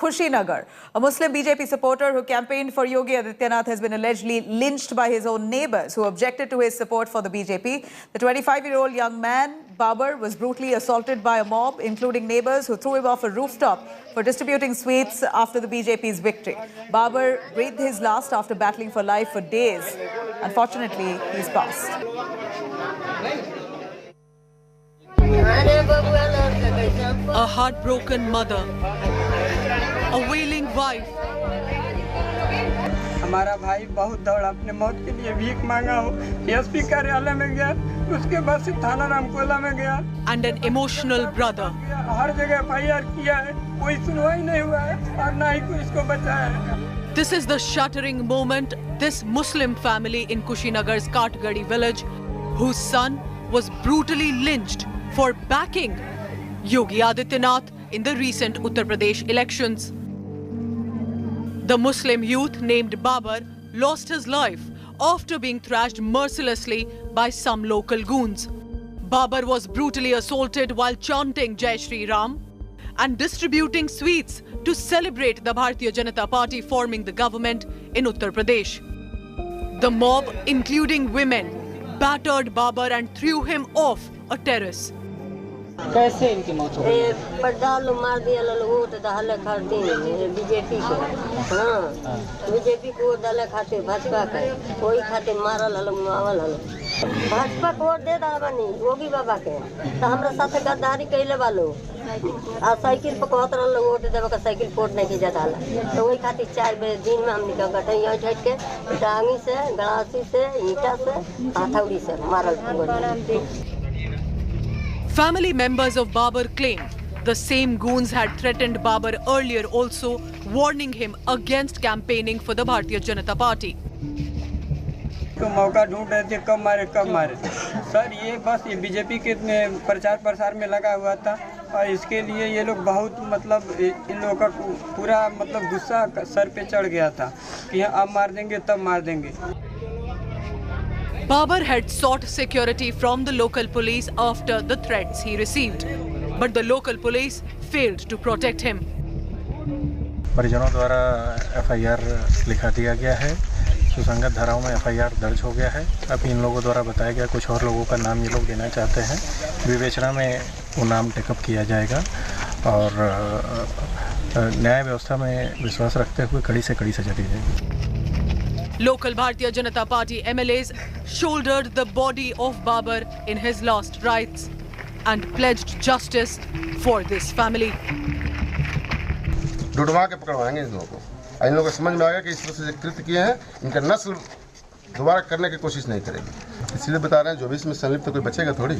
Kushinagar. A Muslim BJP supporter who campaigned for Yogi Adityanath has been allegedly lynched by his own neighbours who objected to his support for the BJP. The 25-year-old young man, Babur, was brutally assaulted by a mob, including neighbours who threw him off a rooftop for distributing sweets after the BJP's victory. Babur breathed his last after battling for life for days. Unfortunately, he's passed. A heartbroken mother, a wailing wife. हमारा भाई बहुत दौड़ा, अपने मौत के लिए भीख मांगा हो, एसपी कार्यालय में गया, उसके बाद से थाना रामकोला में गया, and an emotional brother. हर जगह FIR किया है, कोई सुनवाई नहीं हुआ है और ना ही कोई इसको बचाया है. This is the shattering moment this Muslim family in Kushinagar's Kathgarhi village, whose son was brutally lynched for backing Yogi Adityanath in the recent Uttar Pradesh elections. The Muslim youth named Babur lost his life after being thrashed mercilessly by some local goons. Babur was brutally assaulted while chanting Jai Shri Ram and distributing sweets to celebrate the Bharatiya Janata Party forming the government in Uttar Pradesh. The mob, including women, battered Babur and threw him off a terrace. कैसे इनकी मौत हो गई? पड़दाल मार दिया vote डाले खाते BJP को. हाँ, बीजेपी को डाले खाते भाजपा के वही खाते मारल हलो मावल हलो. भाजपा को वोट दे दानी योगी बाबा के तो हमरा साथे गद्दारी कैले वालो आ साइकिल पर कहत रहल वोट देबे का साइकिल वोट नहीं की जाता तो वही खातिर 4 बजे दिन में हम निकल गए यहाँ झट के टांगी से गड़ासी से ईटा से हथौड़ी से मारल. Family members of Babur claim the same goons had threatened Babur earlier also, warning him against campaigning for the Bharatiya Janata Party. तो मौका ढूंढ रहे थे कब मारे सर. ये बस ये बीजेपी के प्रचार प्रसार में लगा हुआ था और इसके लिए ये लोग बहुत मतलब इन लोगों का पूरा मतलब गुस्सा सर पे चढ़ गया था कि अब मार देंगे तब मार देंगे. Babur had sought security from the local police after the threats he received, but the local police failed to protect him. परिजनों द्वारा FIR लिखा दिया गया है, सुसंगत धाराओं में FIR दर्ज हो गया है. अब इन लोगों द्वारा बताया गया कुछ और लोगों का नाम ये लोग देना चाहते हैं. विवेचना में वो नाम टेकअप किया जाएगा और न्याय व्यवस्था में विश्वास रखते हुए कड़ी से कड़ी सजा दी जाएगी. Local Bharatiya Janata Party MLAs shouldered the body of Babur in his last rites and pledged justice for this family. ढूंढवा के पकड़वाएंगे इन लोगों को. इन लोगों को समझ में आ गया कि इस तरह से कृत्य किए हैं, इनका नस्ल दोबारा करने की कोशिश नहीं करेगी. इसलिए बता रहे हैं जो भी इसमें संलिप्त कोई बचेगा थोड़ी,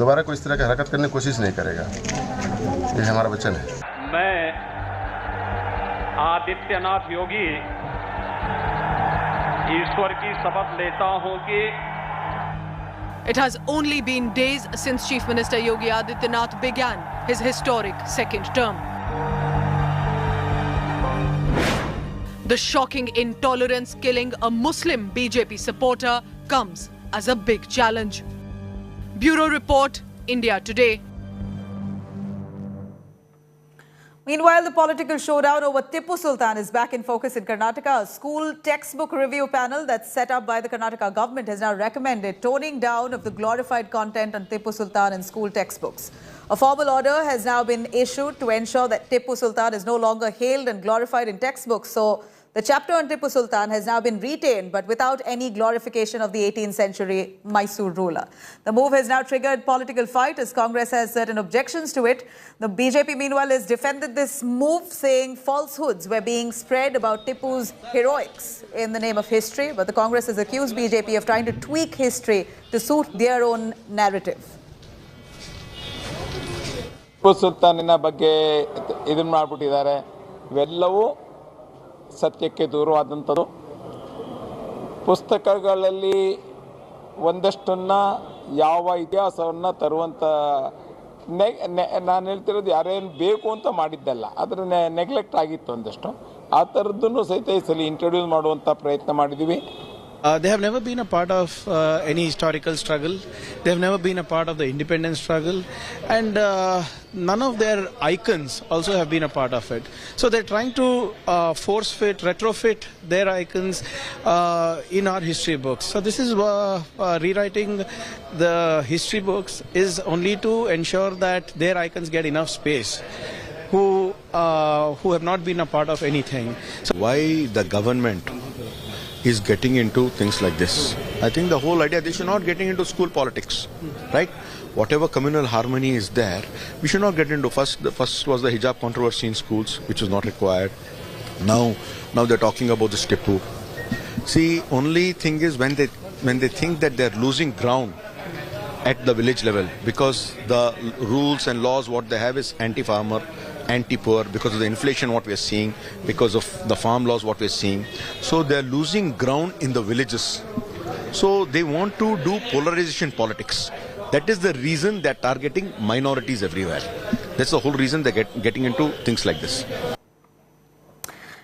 दोबारा कोई इस तरह की हरकत करने की कोशिश नहीं करेगा. ये हमारा वचन है. मैं आदित्यनाथ योगी ईश्वर की शपथ लेता हूं कि It has only been days since Chief Minister Yogi Adityanath began his historic second term. The shocking intolerance killing a Muslim BJP supporter comes as a big challenge. Bureau Report, India Today. Meanwhile, the political showdown over Tipu Sultan is back in focus in Karnataka. A school textbook review panel that's set up by the Karnataka government has now recommended toning down of the glorified content on Tipu Sultan in school textbooks. A formal order has now been issued to ensure that Tipu Sultan is no longer hailed and glorified in textbooks. So the chapter on Tipu Sultan has now been retained, but without any glorification of the 18th century Mysore ruler. The move has now triggered political fight as Congress has certain objections to it. The BJP, meanwhile, has defended this move, saying falsehoods were being spread about Tipu's heroics in the name of history. But the Congress has accused BJP of trying to tweak history to suit their own narrative. Tipu ಸುಲ್ತಾನಿನ ಬಗ್ಗೆ ಇದನ್ನು ಮಾಡಿಬಿಟ್ಟಿದ್ದಾರೆ. ಇವೆಲ್ಲವೂ ಸತ್ಯಕ್ಕೆ ದೂರವಾದಂಥದ್ದು. ಪುಸ್ತಕಗಳಲ್ಲಿ ಒಂದಷ್ಟನ್ನು ಯಾವ ಇತಿಹಾಸವನ್ನು ತರುವಂಥ ನಾನು ಹೇಳ್ತಿರೋದು ಯಾರೇನು ಬೇಕು ಅಂತ ಮಾಡಿದ್ದಲ್ಲ, ಅದರ ನೆಗ್ಲೆಕ್ಟ್ ಆಗಿತ್ತು ಒಂದಷ್ಟು. ಆ ಥರದ್ದನ್ನು ಸಹಿತ ಈ ಸಲ ಇಂಟ್ರೊಡ್ಯೂಸ್ ಮಾಡುವಂಥ ಪ್ರಯತ್ನ ಮಾಡಿದ್ದೀವಿ. They have never been a part of any historical struggle. They have never been a part of the independence struggle. And none of their icons also have been a part of it. So they're trying to retrofit their icons in our history books. So this is rewriting the history books is only to ensure that their icons get enough space. Who have not been a part of anything. So why the government is getting into things like this? I think the whole idea, they should not get into school politics, right? Whatever communal harmony is there, we should not get into. First was the hijab controversy in schools, which was not required. Now they're talking about this Tipu. See, only thing is when they think that they're losing ground at the village level, because the rules and laws what they have is anti-farmer, anti-poor, because of the inflation what we are seeing, because of the farm laws what we are seeing. So they are losing ground in the villages. So they want to do polarization politics. That is the reason they are targeting minorities everywhere. That's the whole reason they're getting into things like this.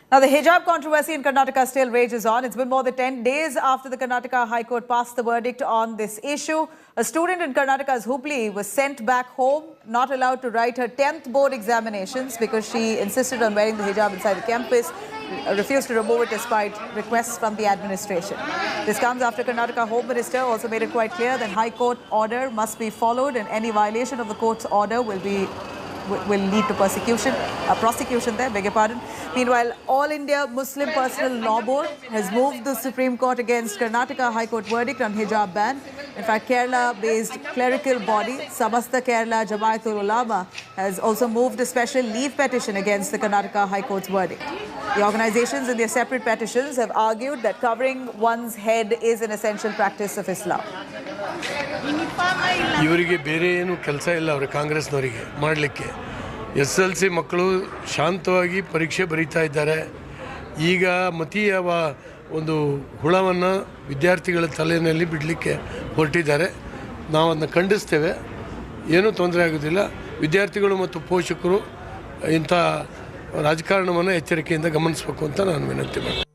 Now, the hijab controversy in Karnataka still rages on. It's been more than 10 days after the Karnataka High Court passed the verdict on this issue. A student in Karnataka's Hubli was sent back home, not allowed to write her 10th board examinations because she insisted on wearing the hijab inside the campus, refused to remove it despite requests from the administration. This comes after Karnataka Home Minister also made it quite clear that High Court order must be followed and any violation of the court's order will lead to prosecution there, beg your pardon. Meanwhile, All India Muslim Personal Law Board has moved the Supreme Court against Karnataka High Court verdict on hijab ban. In fact, Kerala-based clerical body, Samasta Kerala Jamaatul Ulama, has also moved a special leave petition against the Karnataka High Court's verdict. The organizations in their separate petitions have argued that covering one's head is an essential practice of Islam. ಇವರಿಗೆ ಬೇರೆ ಏನು ಕೆಲಸ ಇಲ್ಲ ಅವರ ಕಾಂಗ್ರೆಸ್ನವರಿಗೆ ಮಾಡಲಿಕ್ಕೆ. SLC ಮಕ್ಕಳು ಶಾಂತವಾಗಿ ಪರೀಕ್ಷೆ ಬರೀತಾ ಇದ್ದಾರೆ. ಈಗ ಮತೀಯ ಒಂದು ಹುಳವನ್ನು ವಿದ್ಯಾರ್ಥಿಗಳ ತಲೆಯಲ್ಲಿ ಬಿಡಲಿಕ್ಕೆ ಹೊರಟಿದ್ದಾರೆ. ನಾವು ಅದನ್ನು ಖಂಡಿಸ್ತೇವೆ. ಏನೂ ತೊಂದರೆ ಆಗೋದಿಲ್ಲ. ವಿದ್ಯಾರ್ಥಿಗಳು ಮತ್ತು ಪೋಷಕರು ಇಂಥ ರಾಜಕಾರಣವನ್ನು ಎಚ್ಚರಿಕೆಯಿಂದ ಗಮನಿಸಬೇಕು ಅಂತ ನಾನು ವಿನಂತಿ ಮಾಡ್ತೀನಿ.